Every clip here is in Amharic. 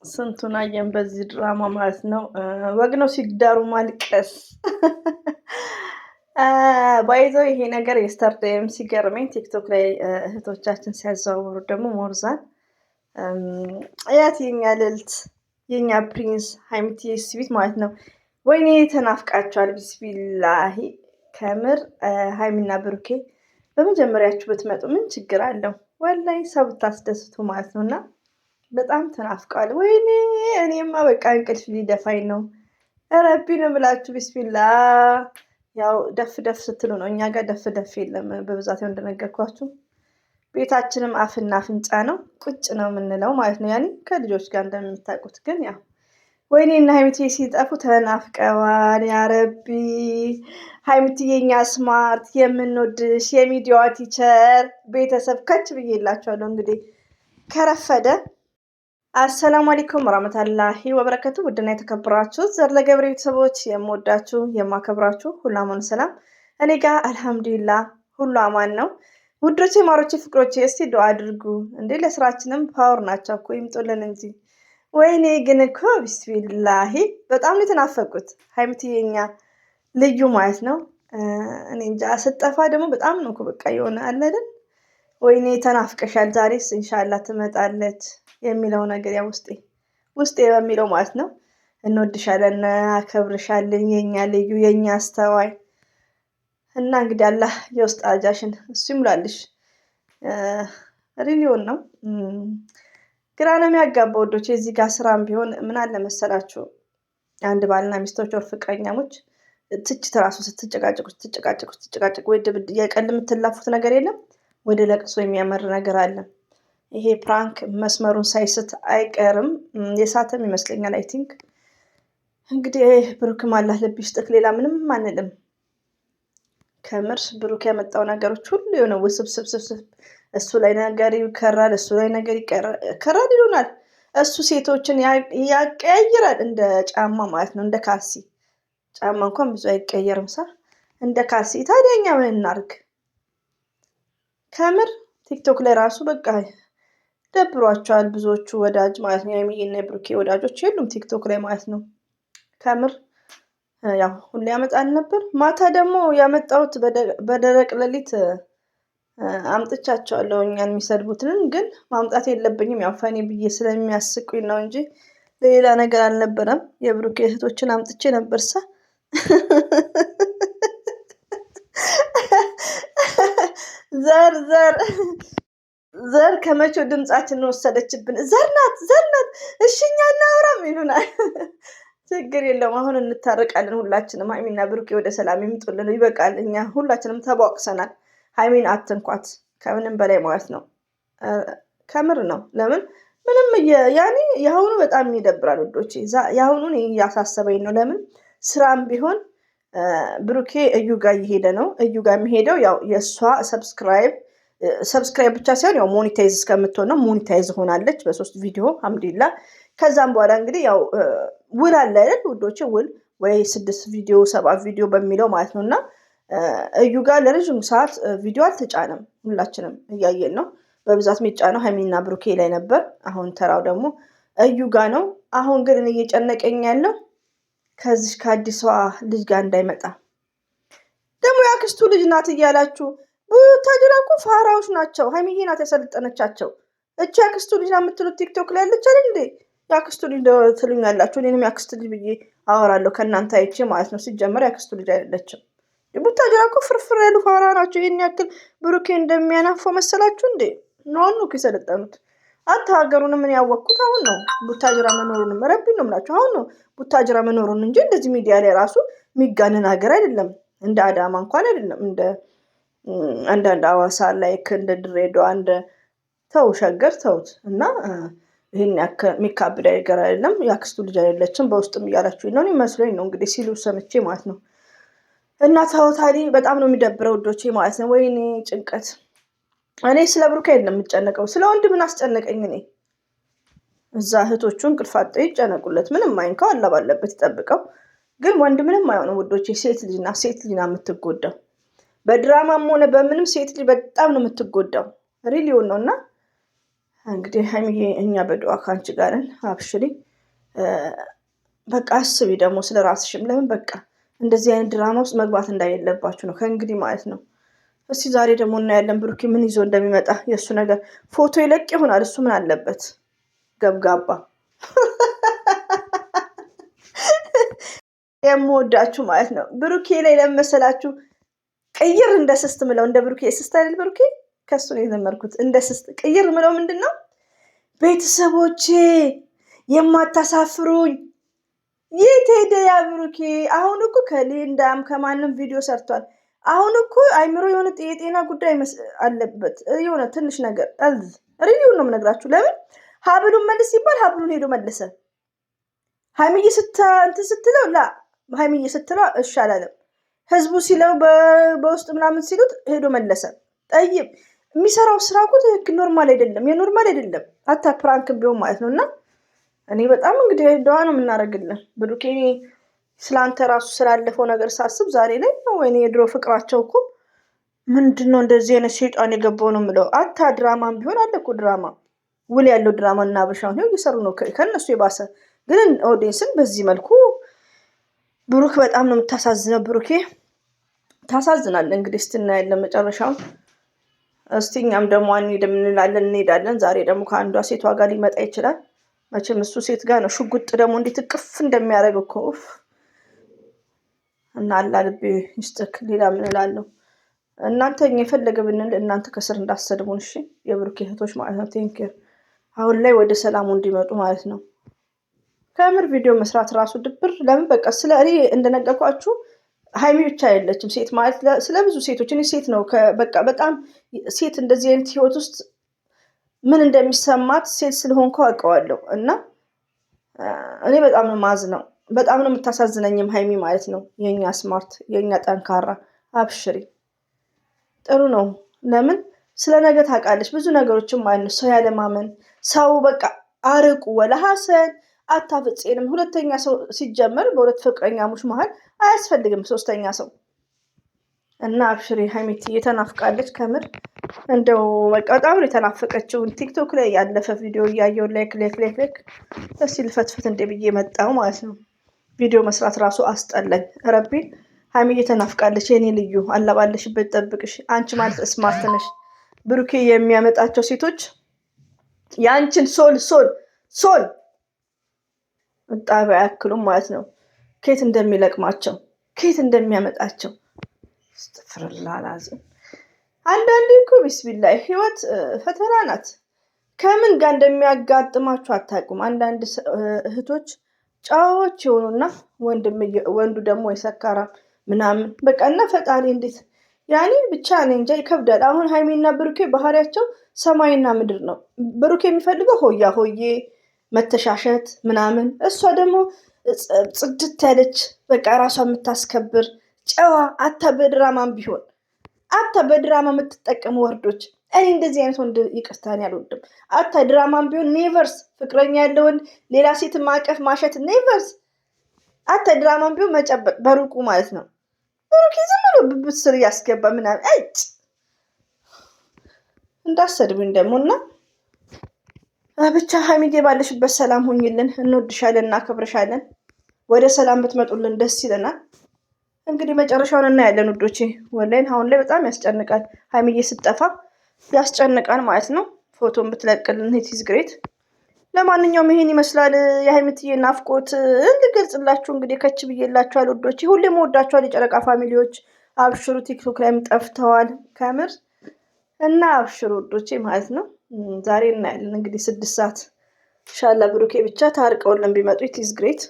ስንቱን አየን በዚህ ድራማ ማለት ነው። ወግ ነው ሲዳሩ ማልቀስ። ባይዘው ይሄ ነገር የስተርዴም ሲገርመኝ ቲክቶክ ላይ እህቶቻችን ሲያዘዋውሩ ደግሞ ሞርዛን አያት የኛ ልዕልት የኛ ፕሪንስ ሀይሚቲ ስዊት ማለት ነው። ወይኔ ተናፍቃቸዋል። ቢስሚላሂ ከምር ሀይሚና ብሩኬ በመጀመሪያችሁ ብትመጡ ምን ችግር አለው? ወላይ ሰው ብታስደስቱ ማለት ነው። እና በጣም ተናፍቀዋል። ወይኔ እኔማ በቃ እንቅልፍ ሊደፋኝ ነው። ረቢ ነው ብላችሁ ቢስሚላ። ያው ደፍ ደፍ ስትሉ ነው። እኛ ጋር ደፍ ደፍ የለም በብዛት ያው እንደነገርኳችሁ ቤታችንም አፍና አፍንጫ ነው። ቁጭ ነው የምንለው ማለት ነው። ያኔ ከልጆች ጋር እንደምታውቁት ግን ያው ወይኔ እና ሀይሚቲ ሲጠፉ ተናፍቀዋል። ያረቢ ሀይሚቲ የኛ ስማርት የምንወድሽ የሚዲያዋ ቲቸር ቤተሰብ ከች ብዬላችኋለሁ። እንግዲህ ከረፈደ አሰላሙ አለይኩም ወራህመቱላሂ ወበረከቱ። ውድና የተከበራችሁ ዘር ለገብረ ቤተሰቦች የምወዳችሁ የማከብራችሁ ሁሉ አማን ሰላም፣ እኔ ጋር አልሐምዱሊላህ ሁሉ አማን ነው። ውዶቼ ማሮቼ ፍቅሮቼ እስቲ ዱአ አድርጉ እንዴ ለስራችንም ፓወር ናቸው እኮ ይምጡልን እንጂ። ወይኔ ግን እኮ ቢስሚላሂ በጣም ነው የተናፈቁት። ሀይሚቲ የኛ ልዩ ማለት ነው። እኔ እንጃ ስጠፋ ደግሞ በጣም ነው እኮ በቃ የሆነ አለ አይደል? ወይኔ ተናፍቀሻል፣ ዛሬስ ኢንሻአላህ ትመጣለች የሚለው ነገር ያ ውስጤ በሚለው ማለት ነው። እንወድሻለን፣ አከብርሻለን የኛ ልዩ የኛ አስተዋይ እና እንግዲህ አላህ የውስጥ አጃሽን እሱ ይሙላልሽ። ሪሊዮን ነው ግራ ነው የሚያጋባው ወዶች። እዚህ ጋር ስራም ቢሆን ምን አለ መሰላችሁ አንድ ባልና ሚስቶች ወር ፍቅረኛሞች ትችት ራሱ ስትጨቃጨቁ ወይ ድብድ የቀል የምትላፉት ነገር የለም ወደ ለቅሶ የሚያመር ነገር አለ። ይሄ ፕራንክ መስመሩን ሳይስት አይቀርም። የሳተም ይመስለኛል። አይ ቲንክ እንግዲህ ብሩክም አላህ ልብ ይስጥክ፣ ሌላ ምንም አንልም። ከምር ብሩክ ያመጣው ነገሮች ሁሉ የሆነ ውስብስብስብ፣ እሱ ላይ ነገር ይከራል፣ እሱ ላይ ነገር ይከራል ይሉናል። እሱ ሴቶችን ያቀያይራል እንደ ጫማ ማለት ነው። እንደ ካሲ ጫማ እንኳን ብዙ አይቀየርም ሳ እንደ ካሲ። ታዲያ እኛ ምን እናርግ? ከምር ቲክቶክ ላይ ራሱ በቃ ደብሯቸዋል ብዙዎቹ ወዳጅ ማለት ነው። የሚና የብሩኬ ወዳጆች የሉም ቲክቶክ ላይ ማለት ነው። ከምር ያው ሁሌ ያመጣል ነበር። ማታ ደግሞ ያመጣሁት በደረቅ ሌሊት አምጥቻቸዋለሁ እኛን የሚሰድቡትን፣ ግን ማምጣት የለብኝም ያው ፈኒ ብዬ ስለሚያስቁኝ ነው እንጂ ሌላ ነገር አልነበረም። የብሩኬ እህቶችን አምጥቼ ነበርሳ ዘር ከመቼው ድምጻችንን ወሰደችብን። ዘር ናት እሽኛ እናውራም ይሉናል። ችግር የለውም አሁን እንታረቃለን ሁላችንም። ሀይሚና ብሩኬ ወደ ሰላም ይምጡልን፣ ይበቃል። እኛ ሁላችንም ተቧቅሰናል። ሀይሚን አትንኳት ከምንም በላይ ማለት ነው። ከምር ነው። ለምን ምንም ያኔ የአሁኑ በጣም ይደብራል ወዶቼ። የአሁኑን እያሳሰበኝ ነው። ለምን ስራም ቢሆን ብሩኬ እዩ ጋር እየሄደ ነው። እዩ ጋር የሚሄደው ያው የእሷ ሰብስክራይብ ብቻ ሳይሆን ያው ሞኒታይዝ እስከምትሆን ነው። ሞኒታይዝ ሆናለች በ3 ቪዲዮ አልሐምዱሊላህ። ከዛም በኋላ እንግዲህ ያው ውል አለ አይደል ውዶቼ፣ ውል ወይ 6 ቪዲዮ 7 ቪዲዮ በሚለው ማለት ነው። እና እዩ ጋር ለረዥም ሰዓት ቪዲዮ አልተጫነም። ሁላችንም እያየን ነው። በብዛት የሚጫነው ሀይሚና ብሩኬ ላይ ነበር። አሁን ተራው ደግሞ እዩ ጋር ነው። አሁን ግን እኔ እየጨነቀኝ ያለው ከዚህ ከአዲሷ ልጅ ጋር እንዳይመጣ። ደግሞ ያክስቱ ልጅ ናት እያላችሁ ቡታጅራ እኮ ፋራዎች ናቸው። ሀይሚዬ ናት ያሰልጠነቻቸው። እቺ ያክስቱ ልጅ ናት የምትሉት ቲክቶክ ላይ ያለች አይደል እንዴ? ያክስቱ ልጅ ትሉኛላችሁ። እኔንም ያክስቱ ልጅ ብዬ አወራለሁ ከእናንተ አይቼ ማለት ነው። ሲጀመር ያክስቱ ልጅ አይደለችም። ቡታጅራ እኮ ፍርፍር ያሉ ፋራ ናቸው። ይህን ያክል ብሩኬ እንደሚያናፋው መሰላችሁ እንዴ? ነዋኑ እኮ የሰለጠኑት። ሀገሩንም ምን ያወቅኩት አሁን ነው። ቡታጅራ መኖሩንም ረቢ ነው የምላችሁ አሁን ነው ቡታጅራ መኖሩን እንጂ እንደዚህ ሚዲያ ላይ ራሱ የሚጋንን ሀገር አይደለም። እንደ አዳማ እንኳን አይደለም። እንደ አንዳንድ አዋሳ ላይ እንደ ድሬዳዋ እንደ ተው ሸገር ተውት። እና ይህን የሚካብድ ነገር አይደለም። ያክስቱ ልጅ አይደለችም በውስጥም እያላችሁ ነው ይመስለኝ ነው እንግዲህ ሲሉ ሰምቼ ማለት ነው። እና ተው ታዲያ በጣም ነው የሚደብረው ውዶቼ ማለት ነው። ወይኔ ጭንቀት እኔ ስለ ብሩኬ አይደለም የምጨነቀው፣ ስለ ወንድ ምን አስጨነቀኝ እኔ። እዛ እህቶቹ እንቅልፍ አጥተው ይጨነቁለት፣ ምንም አይንካው፣ አላ ባለበት ይጠብቀው። ግን ወንድ ምንም አይሆንም ውዶቼ። ሴት ልጅና ሴት ልጅ ነው የምትጎዳው። በድራማም ሆነ በምንም ሴት ልጅ በጣም ነው የምትጎዳው። ሪሊዮን ነው። እና እንግዲህ ሀይሚዬ እኛ በዱዓ ካንቺ ጋር ነን፣ አብሽሪ። በቃ አስቢ ደግሞ ስለ ራስሽም። ለምን በቃ እንደዚህ አይነት ድራማ ውስጥ መግባት እንዳሌለባችሁ ነው ከእንግዲህ ማለት ነው። እስቲ ዛሬ ደግሞ እናያለን ብሩኬ ምን ይዞ እንደሚመጣ። የእሱ ነገር ፎቶ ይለቅ ይሆናል። እሱ ምን አለበት ገብጋባ። የምወዳችሁ ማለት ነው ብሩኬ ላይ ለመሰላችሁ ቅይር እንደ ስስት ምለው እንደ ብሩኬ ስስት አይደል? ብሩኬ ከሱ ነው የተመርኩት። እንደ ስስት ቅይር ምለው ምንድን ነው? ቤተሰቦቼ የማታሳፍሩኝ። የት ሄደ ያ ብሩኬ? አሁን እኮ ከሊንዳም ከማንም ቪዲዮ ሰርቷል። አሁን እኮ አይምሮ የሆነ የጤና ጉዳይ አለበት። የሆነ ትንሽ ነገር ሪቪውን ነው የምነግራችሁ። ለምን ሀብሉን መልስ ሲባል ሀብሉን ሄዶ መለሰ። ሀይሚዬ እንትን ስትለው ላ ሀይሚዬ ስትለው እሺ አላለም። ህዝቡ ሲለው በውስጥ ምናምን ሲሉት ሄዶ መለሰ። ጠይብ የሚሰራው ስራ እኮ ትክክል ኖርማል አይደለም፣ የኖርማል አይደለም። አታ ፕራንክ ቢሆን ማለት ነው። እና እኔ በጣም እንግዲህ ደዋ ነው የምናደርግልን ብሩኬ። ስለአንተ ራሱ ስላለፈው ነገር ሳስብ ዛሬ ላይ ወይኔ የድሮ ፍቅራቸው እኮ ምንድን ነው እንደዚህ አይነት ሴጣን የገባው ነው የምለው። አታ ድራማም ቢሆን አለ እኮ ድራማ፣ ውል ያለው ድራማ እና አበሻውን ይኸው እየሰሩ ነው ከእነሱ የባሰ። ግን ኦዲየንስን በዚህ መልኩ ብሩክ በጣም ነው የምታሳዝነው። ብሩኬ ታሳዝናለ። እንግዲህ እስቲ እናያለን መጨረሻውን። እስቲ እኛም ደግሞ እንሄዳለን። ዛሬ ደግሞ ከአንዷ ሴቷ ጋር ሊመጣ ይችላል። መቼም እሱ ሴት ጋር ነው። ሽጉጥ ደግሞ እንዴት እቅፍ እንደሚያደርግ እኮ እና አላ ልቤ ይስጥክ። ሌላ ምን እላለሁ? እናንተ እኛ የፈለገ ብንል እናንተ ከስር እንዳሰድቡን እሺ። የብሩኬ እህቶች ማለት ነው። ቴንኪር አሁን ላይ ወደ ሰላሙ እንዲመጡ ማለት ነው። ከምር ቪዲዮ መስራት ራሱ ድብር። ለምን በቃ ስለ እኔ እንደነገርኳችሁ ሀይሚ ብቻ አይደለችም ሴት ማለት ስለ ብዙ ሴቶች እኔ ሴት ነው በቃ በጣም ሴት እንደዚህ አይነት ህይወት ውስጥ ምን እንደሚሰማት ሴት ስለሆንኩ አውቀዋለሁ። እና እኔ በጣም ነው ማዝነው፣ በጣም ነው የምታሳዝነኝም ሀይሚ ማለት ነው። የኛ ስማርት፣ የኛ ጠንካራ። አብሽሪ ጥሩ ነው። ለምን ስለ ነገ ታውቃለች ብዙ ነገሮችን ማለት ነው። ሰው ያለማመን ሰው በቃ አርቁ ወላ ሀሰን አታፍጽንም። ሁለተኛ ሰው ሲጀመር በሁለት ፍቅረኛሞች መሀል አያስፈልግም ሶስተኛ ሰው። እና አብሽሪ ሀይሚቲ እየተናፍቃለች ከምር። እንደው በቃ በጣም ነው የተናፈቀችው። ቲክቶክ ላይ ያለፈ ቪዲዮ እያየው ላይክ ደስ ይልፈትፍት እንደ ብዬ መጣው ማለት ነው። ቪዲዮ መስራት ራሱ አስጠላኝ። ረቢ ሀይሚ እየተናፍቃለች። የኔ ልዩ አላባለሽበት ጠብቅሽ። አንቺ ማለት ስማርት ነሽ። ብሩኬ የሚያመጣቸው ሴቶች የአንቺን ሶል ጣቢያ ያክሉም ማለት ነው። ከየት እንደሚለቅማቸው ከየት እንደሚያመጣቸው ስትፍርላላዝም። አንዳንዴ እኮ ቢስሚላይ ህይወት ፈተና ናት። ከምን ጋር እንደሚያጋጥማችሁ አታውቁም። አንዳንድ እህቶች ጨዋዎች የሆኑና ወንዱ ደግሞ የሰካራም ምናምን በቃ እና ፈጣሪ እንዴት ያኔ ብቻ እኔ እንጃ ይከብዳል። አሁን ሀይሚና ብሩኬ ባህሪያቸው ሰማይና ምድር ነው። ብሩኬ የሚፈልገው ሆያ ሆዬ መተሻሸት ምናምን፣ እሷ ደግሞ ጽድት ያለች በቃ ራሷ የምታስከብር ጨዋ። አታ በድራማም ቢሆን አታ በድራማ የምትጠቀሙ ወርዶች እኔ እንደዚህ አይነት ወንድ ይቅርታን ያልወድም። አታ ድራማም ቢሆን ኔቨርስ ፍቅረኛ ያለ ወንድ ሌላ ሴት ማቀፍ ማሸት ኔቨርስ። አታ ድራማም ቢሆን መጨበጥ በሩቁ ማለት ነው። ብሩኬ ዝም ብሎ ብብት ስር እያስገባ ምናምን አይጭ እንዳሰድብኝ ደግሞ እና ብቻ ሀይሚዬ ባለሽበት ሰላም ሁኝልን። እንወድሻለን፣ እናከብረሻለን። ወደ ሰላም ብትመጡልን ደስ ይለናል። እንግዲህ መጨረሻውን እናያለን ውዶቼ። ወላይን አሁን ላይ በጣም ያስጨንቃል። ሀይሚዬ ስትጠፋ ያስጨንቃል ማለት ነው። ፎቶን ብትለቅልን ኢት ኢዝ ግሬት። ለማንኛውም ይሄን ይመስላል የሀይሚትዬ ናፍቆት እንድገልጽላችሁ እንግዲህ ከች ብዬላችኋል ውዶቼ። ሁሌም ወዳችኋል የጨረቃ ፋሚሊዎች። አብሽሩ፣ ቲክቶክ ላይም ጠፍተዋል ከምር እና አብሽሩ ውዶቼ ማለት ነው። ዛሬ እናያለን እንግዲህ 6 ሰዓት ኢንሻአላህ ብሩኬ ብቻ ታርቀውልን ቢመጡ ኢት ኢዝ ግሬት።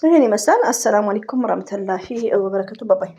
ይሄን ይመስላል። አሰላሙ አለይኩም ወራህመቱላሂ ወበረካቱ። ባባይ